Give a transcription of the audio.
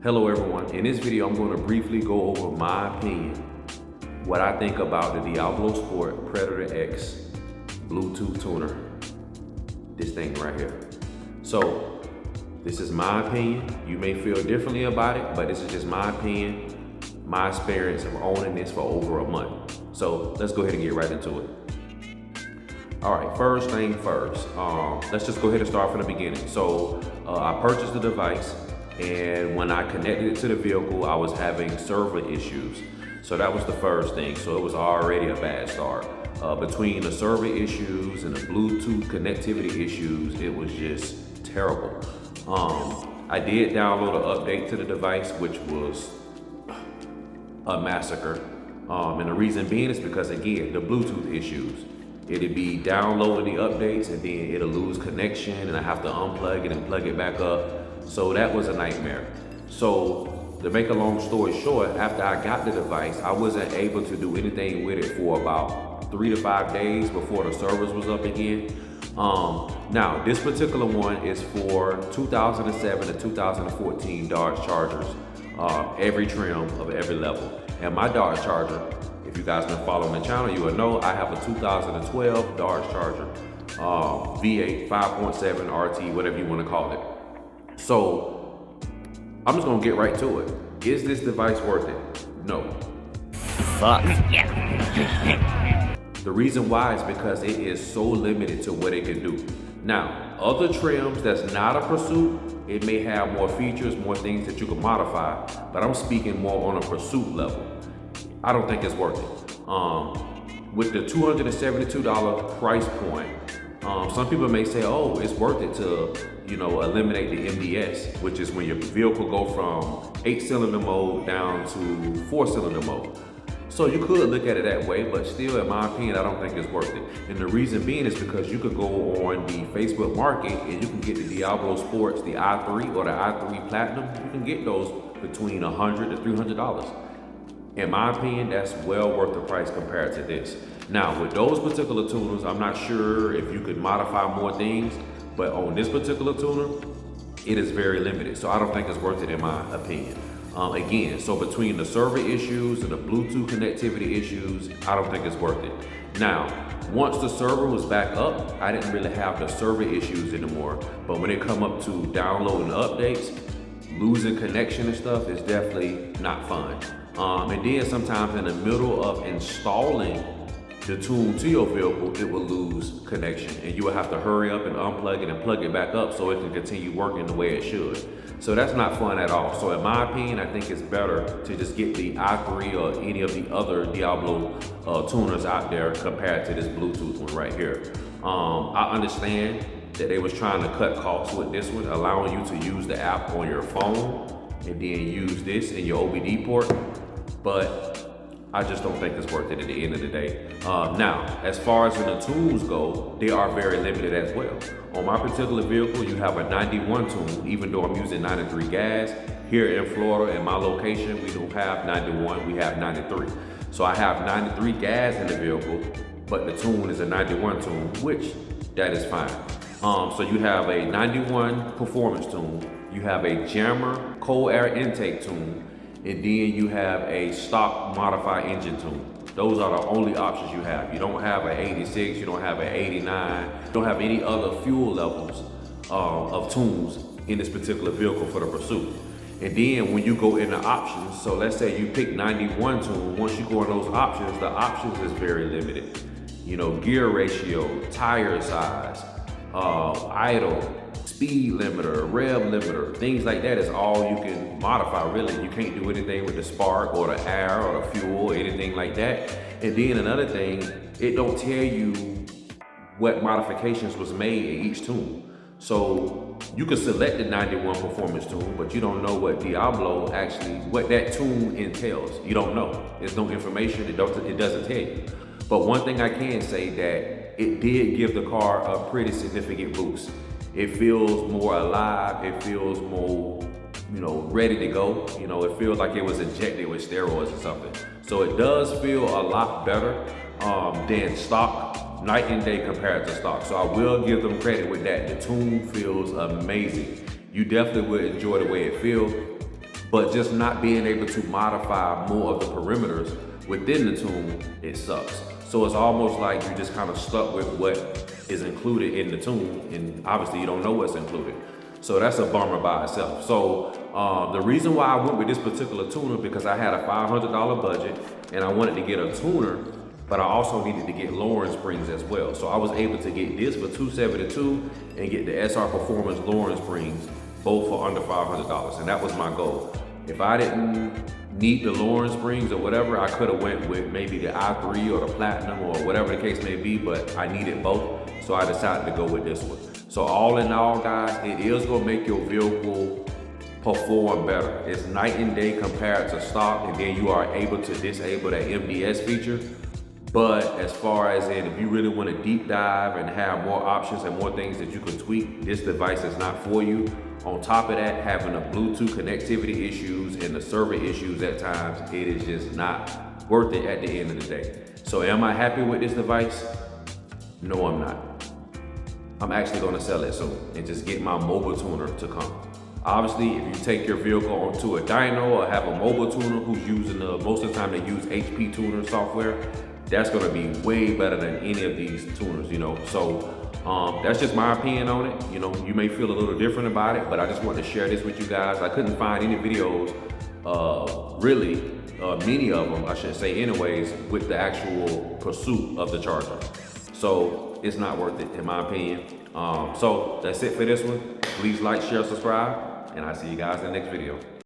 Hello everyone, in this video I'm going to briefly go over my opinion, what I think about the DiabloSport Predator X Bluetooth tuner, this thing right here. So this is my opinion. You may feel differently about it, but this is just my opinion, my experience of owning this for over a month. So let's go ahead and get right into it. All right, first thing first, let's just go ahead and start from the beginning. So I purchased the device, and when I connected it to the vehicle, I was having server issues. So that was the first thing. So it was already a bad start. Between the server issues and the Bluetooth connectivity issues, it was just terrible. I did download an update to the device, which was a massacre. And the reason being is because, again, the Bluetooth issues. It'd be downloading the updates and then it'll lose connection and I have to unplug it and plug it back up. So that was a nightmare. So to make a long story short, after I got the device, I wasn't able to do anything with it for about 3 to 5 days before the servers was up again. Now this particular one is for 2007 to 2014 Dodge Chargers, every trim of every level. And my Dodge Charger, if you guys been following the channel, you will know I have a 2012 Dodge Charger, V8 5.7 RT, whatever you want to call it. So I'm just gonna get right to it. Is this device worth it? No. Fuck. The reason why is because it is so limited to what it can do. Now, other trims that's not a Pursuit, it may have more features, more things that you can modify, but I'm speaking more on a Pursuit level. I don't think it's worth it. With the $272 price point, some people may say, oh, it's worth it to, eliminate the MDS, which is when your vehicle go from 8-cylinder mode down to 4-cylinder mode. So you could look at it that way, but still, in my opinion, I don't think it's worth it. And the reason being is because you could go on the Facebook market and you can get the DiabloSports, the i3 or the i3 Platinum. You can get those between $100 to $300. In my opinion, that's well worth the price compared to this. Now, with those particular tuners, I'm not sure if you could modify more things, but on this particular tuner, it is very limited. So I don't think it's worth it in my opinion. Again, so between the server issues and the Bluetooth connectivity issues, I don't think it's worth it. Now, once the server was back up, I didn't really have the server issues anymore. But when it come up to downloading updates, losing connection and stuff is definitely not fun. And then sometimes in the middle of installing the tune to your vehicle, it will lose connection and you will have to hurry up and unplug it and plug it back up so it can continue working the way it should. So that's not fun at all. So in my opinion, I think it's better to just get the i3 or any of the other Diablo tuners out there compared to this Bluetooth one right here. I understand that they was trying to cut costs with this one, allowing you to use the app on your phone and then use this in your OBD port, but I just don't think it's worth it at the end of the day. Now, as far as when the tunes go, they are very limited as well. On my particular vehicle, you have a 91 tune, even though I'm using 93 gas. Here in Florida, in my location, we don't have 91, we have 93. So I have 93 gas in the vehicle, but the tune is a 91 tune, which that is fine. So you have a 91 performance tune, you have a jammer cold air intake tune, and then you have a stock modified engine tune. Those are the only options you have. You don't have an 86, you don't have an 89, you don't have any other fuel levels of tunes in this particular vehicle for the Pursuit. And then when you go into options, so let's say you pick 91 tune, once you go in those options, the options is very limited. Gear ratio, tire size, idle, speed limiter, rev limiter, things like that is all you can modify really. You can't do anything with the spark or the air or the fuel, anything like that. And then another thing, it don't tell you what modifications was made in each tune. So you can select the 91 performance tune, but you don't know what Diablo actually, what that tune entails. You don't know. There's no information, it doesn't tell you. But one thing I can say that it did give the car a pretty significant boost. It feels more alive, it feels more, ready to go. It feels like it was injected with steroids or something. So it does feel a lot better than stock, night and day compared to stock. So I will give them credit with that. The tune feels amazing. You definitely would enjoy the way it feels. but just not being able to modify more of the perimeters within the tune, it sucks. So it's almost like you're just kind of stuck with what is included in the tune, and obviously you don't know what's included. So that's a bummer by itself. So the reason why I went with this particular tuner, because I had a $500 budget and I wanted to get a tuner, but I also needed to get lowering springs as well. So I was able to get this for $272 and get the SR Performance lowering springs both for under $500, and that was my goal. If I didn't need the lowering springs or whatever, I could have went with maybe the i3 or the Platinum or whatever the case may be, but I needed both, so I decided to go with this one. So all in all, guys, it is gonna make your vehicle perform better. It's night and day compared to stock, and then you are able to disable that MDS feature. But as far as if you really want to deep dive and have more options and more things that you can tweak, this device is not for you. On top of that, having the Bluetooth connectivity issues and the server issues at times, it is just not worth it at the end of the day. So am I happy with this device? No, I'm not. I'm actually gonna sell it soon and just get my mobile tuner to come. Obviously, if you take your vehicle onto a dyno or have a mobile tuner who's using most of the time they use HP tuner software, that's gonna be way better than any of these tuners, you know. So that's just my opinion on it. You know, you may feel a little different about it, but I just wanted to share this with you guys. I couldn't find any videos, many of them, I should say anyways, with the actual pursuit of the charger. So it's not worth it in my opinion. So that's it for this one. Please like, share, subscribe, and I'll see you guys in the next video.